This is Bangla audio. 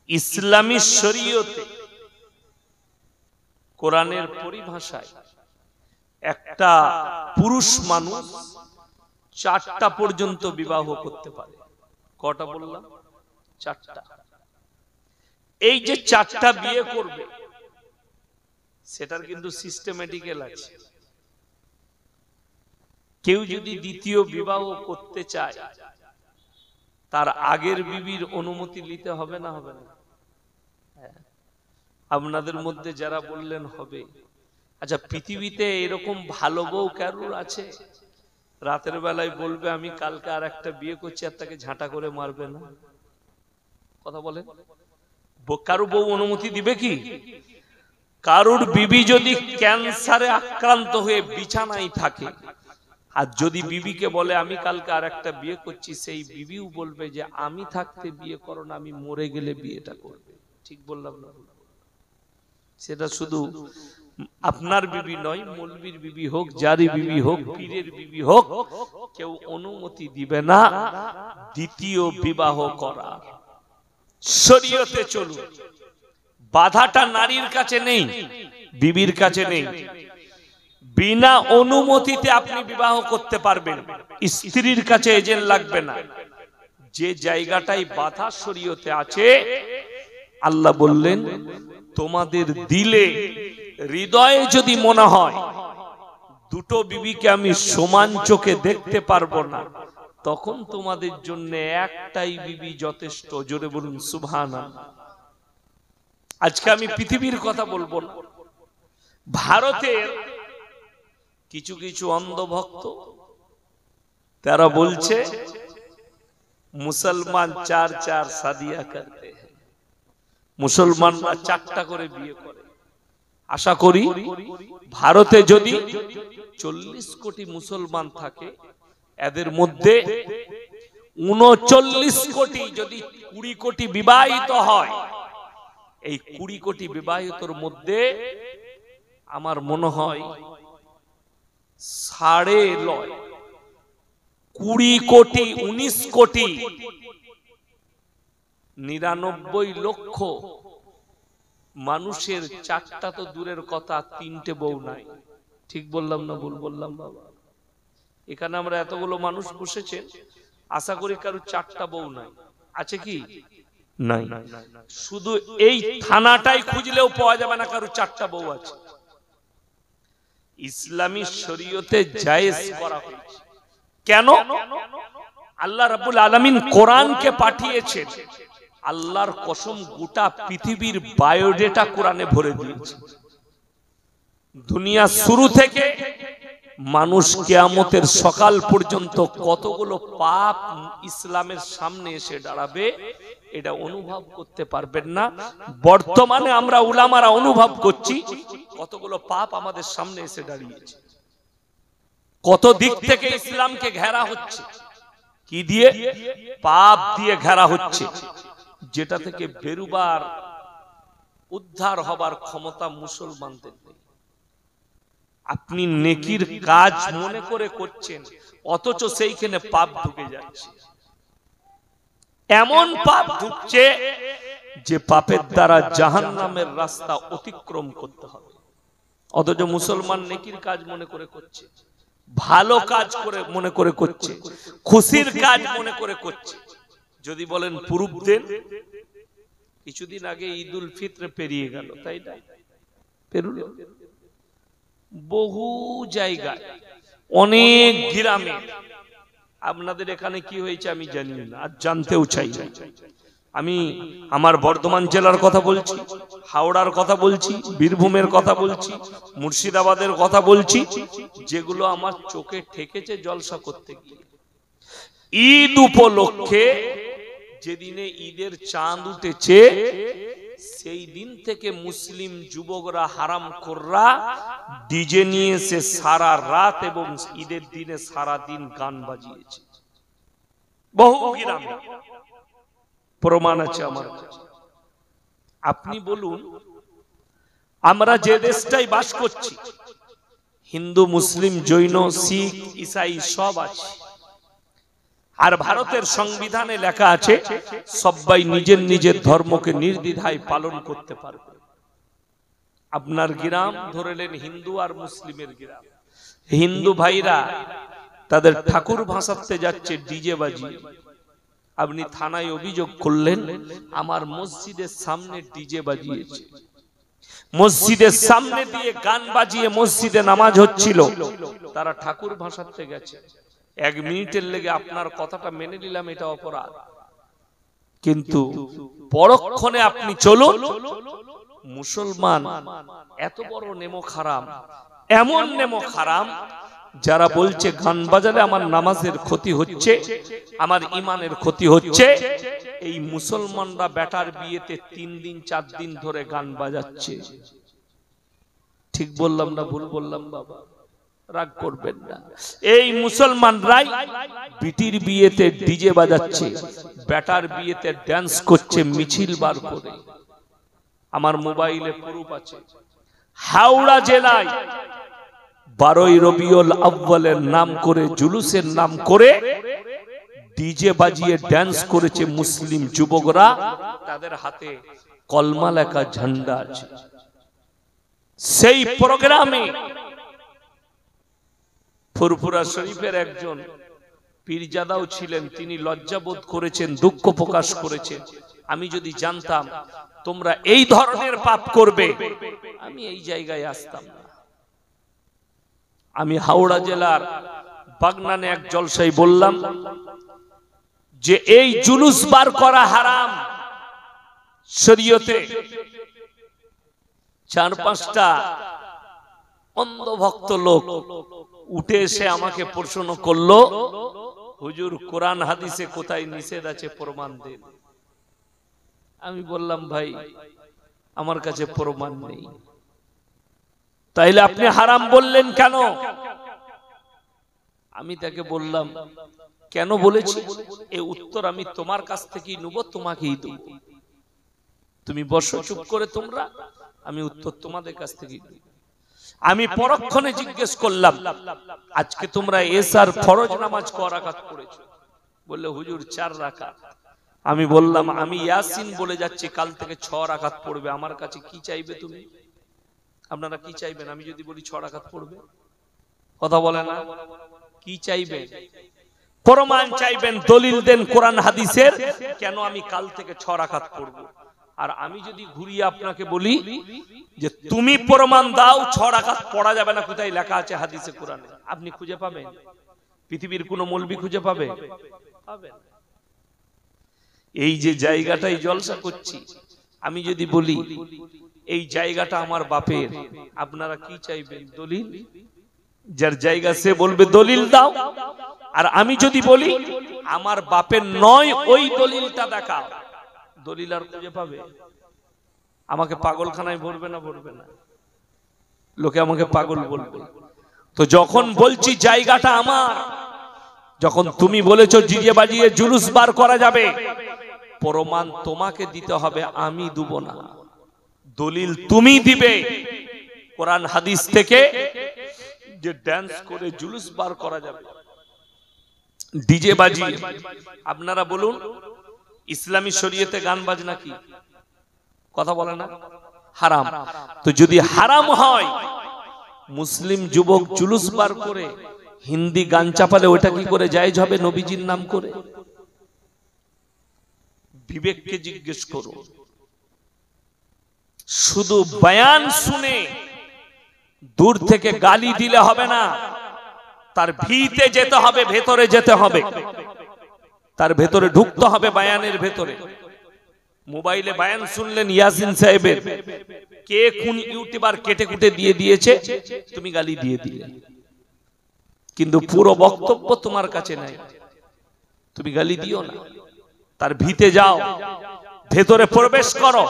ইসলামী শরীয়তে কোরআনের পরিভাষায় একটা পুরুষ মানুষ 4টা পর্যন্ত বিবাহ করতে পারে। কটা বললাম? 4টা। এই যে 4টা বিয়ে করবে সেটার কিন্তু সিস্টেমেটিক্যাল আছে। কেউ যদি দ্বিতীয় বিবাহ করতে চায় তার আগের বিবির অনুমতি নিতে হবে না হবে না? আপনাদের মধ্যে যারা বললেন হবে, আচ্ছা পৃথিবীতে এরকম ভালো বউ কারুর আছে রাতের বেলায় বলবে আমি কালকে আর একটা বিয়ে করছি আর তাকে ঝাঁটা করে মারবে না? কথা বলেন, কারো বউ অনুমতি দিবে কি? কারুর বিবি যদি ক্যান্সারে আক্রান্ত হয়ে বিছানায় থাকে আর যদি বিবিকে বলে আমি কালকে আর একটা বিয়ে করছি, সেই বিবিও বলবে যে আমি থাকতে বিয়ে করো না, আমি মরে গেলে বিয়েটা করবে। ঠিক বললাম না? সেটা শুধু আপনার বিবি নয়, মৌলবীর বিবি হোক, যারই বিবি হোক, পীরের বিবি হোক, কেউ অনুমতি দিবে না দ্বিতীয় বিবাহ করার। শরীয়তে চলুন, বাধাটা নারীর কাছে নেই, বিবির কাছে নেই। বিনা অনুমতিতে আপনি বিবাহ করতে পারবেন, স্ত্রীর কাছে এজেন্ট লাগবে না। যে জায়গাটাই বাধা শরীয়তে আছে, আল্লাহ বললেন তোমাদের দিলে হৃদয়ে যদি মনে হয় দুটো বিবিকে আমি সমান চোখে দেখতে পারবো না, তখন তোমাদের জন্য একটাই বিবি যথেষ্ট। জোরে বলুন সুবহানাল্লাহ। আজকে আমি পৃথিবীর কথা বলবো না, ভারতের কিছু কিছু অন্ধভক্ত তারা বলছে মুসলমান 4 শাদিয়া করতে हैं, মুসলমানরা 4টা করে বিয়ে করে। আশা করি ভারতে যদি 40 কোটি মুসলমান থাকে, এদের মধ্যে 39 কোটি যদি 20 কোটি বিবাহিত হয়, এই 20 কোটি বিবাহিতর মধ্যে আমার মনে হয় 20 কোটি 19 কোটি 99 লক্ষ মানুষের 4টা তো দূরের কথা, 3টে বউ নাই। ঠিক বললাম না ভুল বললাম বাবা? এখানে আমরা এতগুলো মানুষ বসেছেন, আশা করি কারো 4টা বউ নাই। আছে কি? নাই। শুধু এই থানাটাই খুঁজলেও পাওয়া যাবে না কারো 4টা বউ আছে। ইসলামী শরীয়তে জায়েজ করা হয়েছে। কেন? আল্লাহ রাব্বুল আলামিন কোরআনকে পাঠিয়েছেন, আল্লাহর কসম গোটা পৃথিবীর বায়োডেটা কোরআনে ভরে দিয়েছে। দুনিয়া শুরু থেকে মানুষ কিয়ামতের সকাল পর্যন্ত কতগুলো পাপ ইসলামের সামনে এসে দাঁড়াবে এটা অনুভব করতে পারবেন না। বর্তমানে আমরা উলামারা অনুভব করছি কতগুলো পাপ আমাদের সামনে এসে দাঁড়িয়েছে, কত দিক থেকে ইসলামকে ঘেরা হচ্ছে। কি দিয়ে? পাপ দিয়ে ঘেরা হচ্ছে, যেটা থেকে বেরুবার উদ্ধার হবার ক্ষমতা মুসলমানদের নেই। আপনি নেকির কাজ মনে করে করছেন, অথচ সেইখানে পাপ ঢুকে যাচ্ছে। এমন পাপ ঢুকছে যে পাপের দ্বারা জাহান্নামের রাস্তা অতিক্রম করতে হবে, অথচ মুসলমান নেকির কাজ মনে করে করছে, ভালো কাজ করে মনে করে করছে, খুশির কাজ মনে করে করছে। যদি বলেন প্রুফ দেন, কিছুদিন আগে ঈদুল ফিত্র পেরিয়ে গেল, তাই না? পেরুলো বহু জায়গায়, অনেক গ্রামে। আপনাদের এখানে কি হয়েছে আমি জানি না, আর জানতেও চাই না। আমি আমার বর্ধমান জেলার কথা বলছি, হাওড়ার কথা বলছি, বীরভূমের কথা বলছি, মুর্শিদাবাদের কথা বলছি, যেগুলো আমার চোখে ঠেকেছে জলসা করতে গিয়ে। ঈদ উপলক্ষে যেদিনে ঈদের চাঁদ উঠেছে, সেই দিন থেকে মুসলিম যুবকরা হারামখোররা ডিজে নিয়ে এসে সারা রাত এবং ঈদের দিনে সারা দিন গান বাজিয়েছে। বহু গ্রামে প্রমাণ আছে আমার কাছে। আপনি বলুন, আমরা যে দেশটাই বাস করছি, হিন্দু মুসলিম জৈন শিখ ঈসাই সব আছে, আর ভারতের সংবিধানে লেখা আছে সবাই নিজের নিজের ধর্মকে নির্দ্বিধায় পালন করতে পারবে। আপনার গ্রাম ধরেলেন হিন্দু আর মুসলিমের গ্রাম, হিন্দু ভাইরা তাদের ঠাকুর ভাসাতে যাচ্ছে ডিজে বাজিয়ে, আপনি থানায় অভিযোগ করলেন আমার মসজিদের সামনে ডিজে বাজিয়েছে, মসজিদের সামনে দিয়ে গান বাজিয়ে মসজিদে নামাজ হচ্ছিল, তারা ঠাকুর ভাসাতে গেছে, 1 মিনিটের লেগে আপনার কথাটা মেনে নিলাম এটা অপরাধ, কিন্তু পরক্ষণে আপনি চলুন মুসলমান এত বড় নেমো খারাম, এমন নেমো খারাম যারা বলছে গান বাজালে আমার নামাজের ক্ষতি হচ্ছে, আমার ইমানের ক্ষতি হচ্ছে, এই মুসলমানরা বেটার বিয়েতে 3 দিন 4 দিন ধরে গান বাজাচ্ছে। ঠিক বললাম না ভুল বললাম বাবা? রাগ করবেন না। এই মুসলমানরাই বিটির বিয়েতে ডিজে বাজাচ্ছে, বেটার বিয়েতে ড্যান্স করছে মিছিল বার করে। আমার মোবাইলে প্রুফ আছে। হাওড়া জেলায় 12ই রবিউল আউয়ালের নাম করে, জুলুসের নাম করে ডিজে বাজিয়ে ড্যান্স করেছে মুসলিম যুবকরা, তাদের হাতে কলমা লেখা ঝান্ডা আছে। সেই প্রোগ্রামে ফুরফুরা শরীফের একজন পীরজাদাও ছিলেন, তিনি লজ্জাবোধ করেছেন, দুঃখ প্রকাশ করেছেন, আমি যদি জানতাম তোমরা এই ধরনের পাপ করবে আমি এই জায়গায় আসতাম না। আমি হাওড়া জেলার বাগনানে এক জলসায় বললাম যে এই জুলুস বার করা হারাম শরীয়তে। 4-5টা অন্ধভক্ত লোক উঠে এসে আমাকে প্রশ্ন করলো, হুজুর কোরআন হাদিসে কোথায় নিষেধ আছে প্রমাণ দেন। আমি বললাম ভাই আমার কাছে প্রমাণ নেই। তাইলে আপনি হারাম বললেন কেন? আমি তাকে বললাম কেন বলেছি এই উত্তর আমি তোমার কাছ থেকেই নেব, তোমাকেই দেব। তুমি বসো চুপ করে তোমরা, আমি উত্তর তোমাদের কাছ থেকেই নেব। আমি পরক্ষণে জিজ্ঞেস করলাম আজকে তোমরা এশার ফরজ নামাজ ক রাকাত পড়েছো? বললে হুজুর 4 রাকাত। আমি বললাম আমি ইয়াসিন বলে যাচ্ছি, কাল থেকে 6 রাকাত পড়বে, আমার কাছে কি চাইবে তুমি? আপনারা কি চাইবেন? আমি যদি বলি 6 রাকাত পড়বে, কথা বলে না, কি চাইবেন? প্রমাণ চাইবেন, দলিল দেন কোরআন হাদিসের, কেন আমি কাল থেকে 6 রাকাত পড়ব। আর আমি যদি ঘুরিয়ে আপনাকে বলি যে তুমি প্রমাণ দাও 6 রাকাত পড়া যাবে না, কোথায় লেখা আছে হাদিসে কোরআনে? আপনি খুঁজে পাবেন? পৃথিবীর কোন মৌলবি খুঁজে পাবে? পাবেন। এই যে জায়গাটাই জলসা করছি, আমি যদি বলি এই জায়গাটা আমার বাপের, আপনারা কি চাইবেন? দলিল। যার জায়গা সে বলবে দলিল দাও। আর আমি যদি বলি আমার বাপের নয়, ওই দলিলটা দেখাও, দলিল আর খুঁজে পাবে? আমাকে পাগলখানায় ভরবে না? ভরবে না। লোকে আমাকে পাগল বলবে। তো যখন বলছি জায়গাটা আমার, যখন তুমি বলেছো ডিজে বাজিয়ে জুলুস বার করা যাবে, প্রমাণ তোমাকে দিতে হবে, আমি দেব না। দলিল তুমি দিবে কোরআন হাদিস থেকে যে ড্যান্স করে জুলুস বার করা যাবে ডিজে বাজিয়ে। আপনারা বলুন ইসলামী শরীয়তে গান বাজনা কি? কথা বলে না? হারাম। তো যদি হারাম হয়, মুসলিম যুবক জুলুস বার করে হিন্দি গান চাপালে ওটা কি করে জায়েজ হবে নবীজির নাম করে? বিবেককে জিজ্ঞেস করুন। শুধু বয়ান শুনে দূর থেকে গালি দিলে হবে না, তার ভিতে যেতে হবে, ভেতরে যেতে হবে, তার ভেতরে ঢুকতে হবে, বয়ানের ভেতরে। মোবাইলে বয়ান শুনলেন ইয়াসিন সাহেবের, কে কোন ইউটিউবার কেটে কুটে দিয়ে দিয়েছে, তুমি গালি দিয়ে দিলে, কিন্তু পুরো বক্তব্য তোমার কাছে নাই, তুমি গালি দিও না। তার ভিতে যাও, ভেতরে প্রবেশ করো,